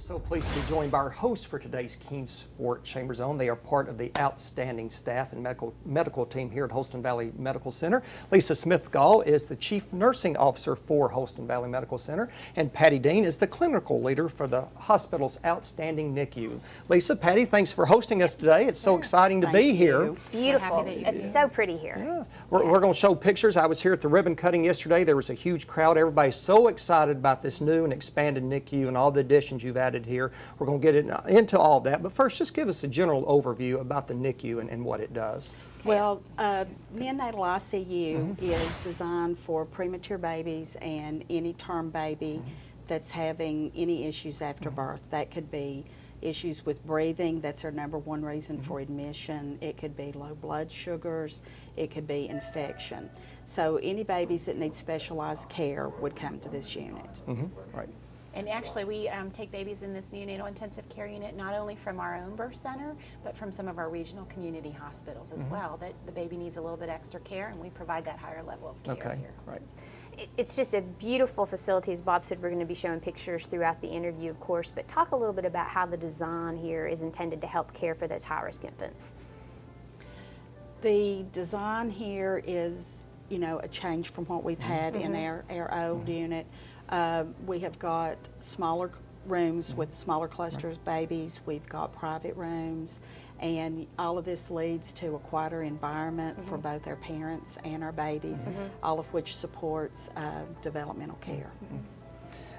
So pleased to be joined by our hosts for today's Kingsport Chamber Zone. They are part of the outstanding staff and medical team here at Holston Valley Medical Center. Lisa Smithgall is the Chief Nursing Officer for Holston Valley Medical Center, and Patty Dean is the clinical leader for the hospital's outstanding NICU. Lisa, Patty, thanks for hosting us today. It's so exciting to be here. It's beautiful. It's so pretty here. Yeah. We're going to show pictures. I was here at the ribbon cutting yesterday. There was a huge crowd. Everybody's so excited about this new and expanded NICU and all the additions you've added here. We're going to get into all that, but first just give us a general overview about the NICU and what it does. Well, neonatal ICU is designed for premature babies and any term baby that's having any issues after birth. That could be issues with breathing, that's our #1 reason for admission. It could be low blood sugars, it could be infection. So any babies that need specialized care would come to this unit. Right. And actually, we take babies in this neonatal intensive care unit not only from our own birth center, but from some of our regional community hospitals as well. That the baby needs a little bit extra care, and we provide that higher level of care here. Right. It's just a beautiful facility. As Bob said, we're going to be showing pictures throughout the interview, of course, but talk a little bit about how the design here is intended to help care for those high-risk infants. The design here is, you know, a change from what we've had in our old unit. We have got smaller rooms with smaller clusters of babies. We've got private rooms, and all of this leads to a quieter environment for both our parents and our babies, all of which supports developmental care.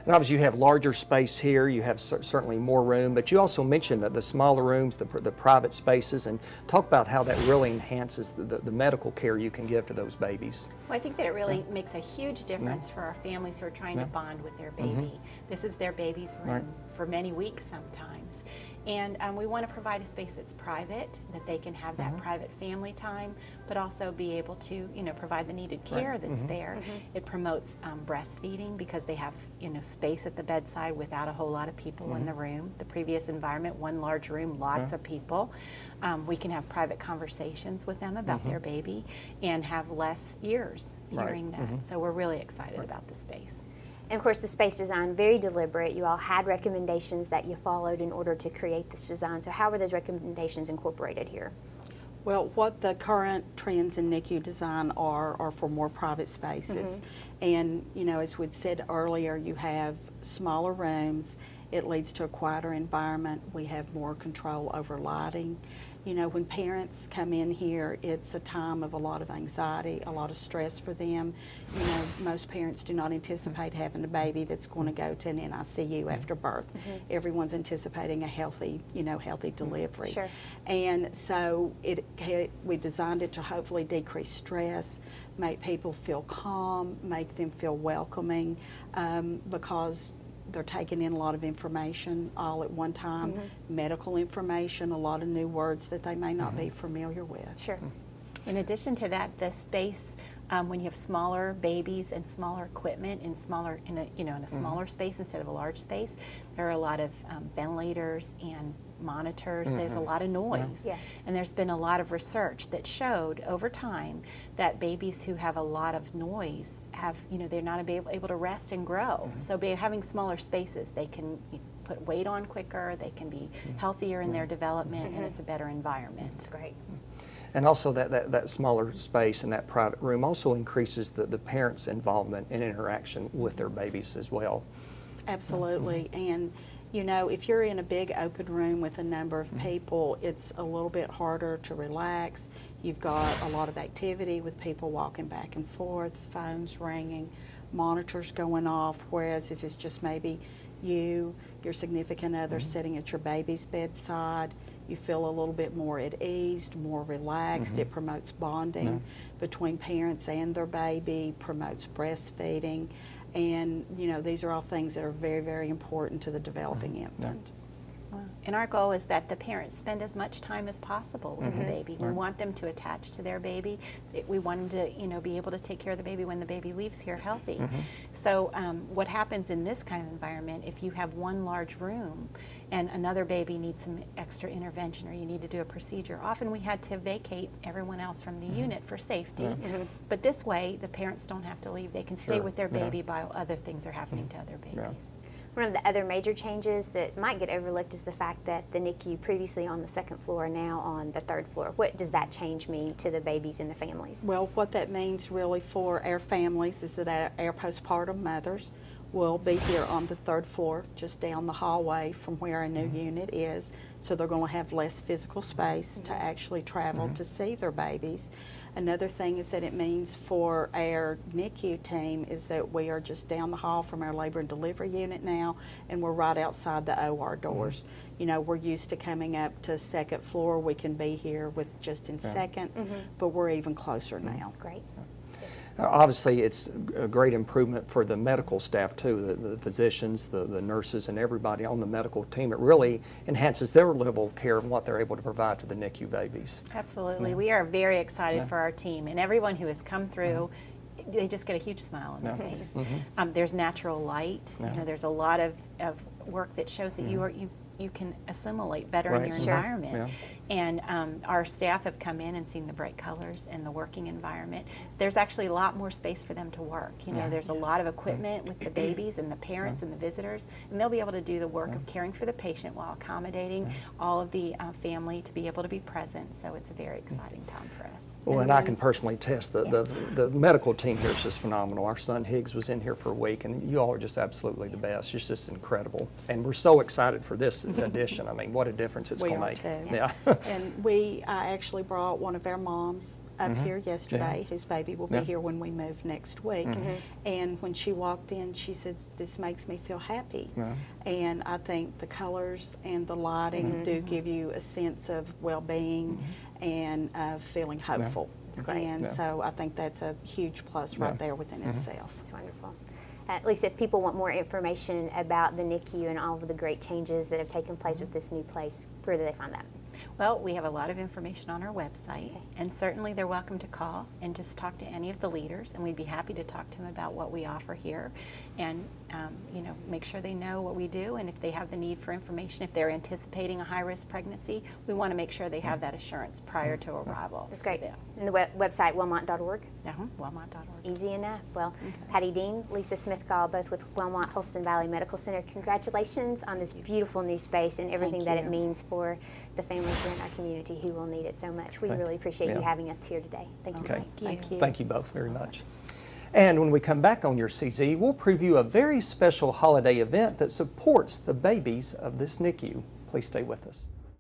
And obviously you have larger space here, you have certainly more room, but you also mentioned that the smaller rooms, the private spaces, and talk about how that really enhances the medical care you can give to those babies. Well, I think that it really makes a huge difference for our families who are trying to bond with their baby. This is their baby's room for many weeks sometimes. And we want to provide a space that's private, that they can have that private family time, but also be able to, you know, provide the needed care that's there. It promotes breastfeeding because they have, you know, space at the bedside without a whole lot of people in the room. The previous environment, one large room, lots of people. We can have private conversations with them about their baby and have less ears hearing that. So we're really excited about the space. And of course, the space design, very deliberate. You all had recommendations that you followed in order to create this design. So how were those recommendations incorporated here? Well, what the current trends in NICU design are for more private spaces. And, you know, as we'd said earlier, you have smaller rooms. It leads to a quieter environment. We have more control over lighting. You know, when parents come in here, it's a time of a lot of anxiety, a lot of stress for them. You know, most parents do not anticipate having a baby that's going to go to an NICU after birth. Everyone's anticipating a healthy, you know, healthy delivery. Sure. And so we designed it to hopefully decrease stress, make people feel calm, make them feel welcoming, because they're taking in a lot of information all at one time, medical information, a lot of new words that they may not be familiar with. Sure. In addition to that, the space, when you have smaller babies and smaller equipment in a smaller space instead of a large space, there are a lot of ventilators and monitors. There's a lot of noise. And there's been a lot of research that showed over time that babies who have a lot of noise have, you know, they're not able to rest and grow. So having smaller spaces, they can put weight on quicker, they can be healthier in their development, and it's a better environment. That's great. And also that smaller space and that private room also increases the parents' involvement and interaction with their babies as well. Absolutely. And you know, if you're in a big open room with a number of people, it's a little bit harder to relax. You've got a lot of activity with people walking back and forth, phones ringing, monitors going off, whereas if it's just maybe you, your significant other sitting at your baby's bedside, you feel a little bit more at ease, more relaxed. It promotes bonding between parents and their baby, promotes breastfeeding. And, you know, these are all things that are very, very important to the developing infant. And our goal is that the parents spend as much time as possible with the baby. We want them to attach to their baby. We want them to, you know, be able to take care of the baby when the baby leaves here healthy. So what happens in this kind of environment, if you have one large room and another baby needs some extra intervention or you need to do a procedure, often we had to vacate everyone else from the unit for safety. But this way, the parents don't have to leave. They can stay with their baby while other things are happening to other babies. One of the other major changes that might get overlooked is the fact that the NICU previously on the second floor, now on the third floor. What does that change mean to the babies and the families? Well, what that means really for our families is that our postpartum mothers will be here on the third floor, just down the hallway from where our new unit is. So they're going to have less physical space to actually travel to see their babies. Another thing is that it means for our NICU team is that we are just down the hall from our labor and delivery unit now, and we're right outside the OR doors. You know, we're used to coming up to second floor. We can be here with just in seconds, but we're even closer now. Great. Obviously, it's a great improvement for the medical staff too, the physicians, the nurses, and everybody on the medical team. It really enhances their level of care and what they're able to provide to the NICU babies. Absolutely. We are very excited for our team, and everyone who has come through, they just get a huge smile on their face. There's natural light. You know, there's a lot of work that shows that you can assimilate better in your environment. And our staff have come in and seen the bright colors and the working environment. There's actually a lot more space for them to work. You know, there's a lot of equipment with the babies and the parents and the visitors, and they'll be able to do the work of caring for the patient while accommodating all of the family to be able to be present. So it's a very exciting time for us. Well, and I can personally attest that the medical team here is just phenomenal. Our son Higgs was in here for a week, and you all are just absolutely the best. It's just incredible. And we're so excited for this addition. I mean, what a difference it's going to make. Too. Yeah. And I actually brought one of our moms up here yesterday, whose baby will be here when we move next week. And when she walked in, she says, "This makes me feel happy." And I think the colors and the lighting do give you a sense of well-being and of feeling hopeful. And so I think that's a huge plus right there within itself. It's wonderful. Lisa, if people want more information about the NICU and all of the great changes that have taken place with this new place, where do they find that? Well, we have a lot of information on our website, and certainly they're welcome to call and just talk to any of the leaders, and we'd be happy to talk to them about what we offer here, and you know, make sure they know what we do, and if they have the need for information, if they're anticipating a high-risk pregnancy, we want to make sure they have that assurance prior to arrival. That's great. And the website, Wellmont.org? Wellmont.org. Easy enough. Well, Patty Dean, Lisa Smithgall, both with Wellmont Holston Valley Medical Center, congratulations on this beautiful new space and everything that it means for the families here in our community who will need it so much. We really appreciate you having us here today. Thank you. Okay. Thank you. Thank you both very much. And when we come back on Your CZ, we'll preview a very special holiday event that supports the babies of this NICU. Please stay with us.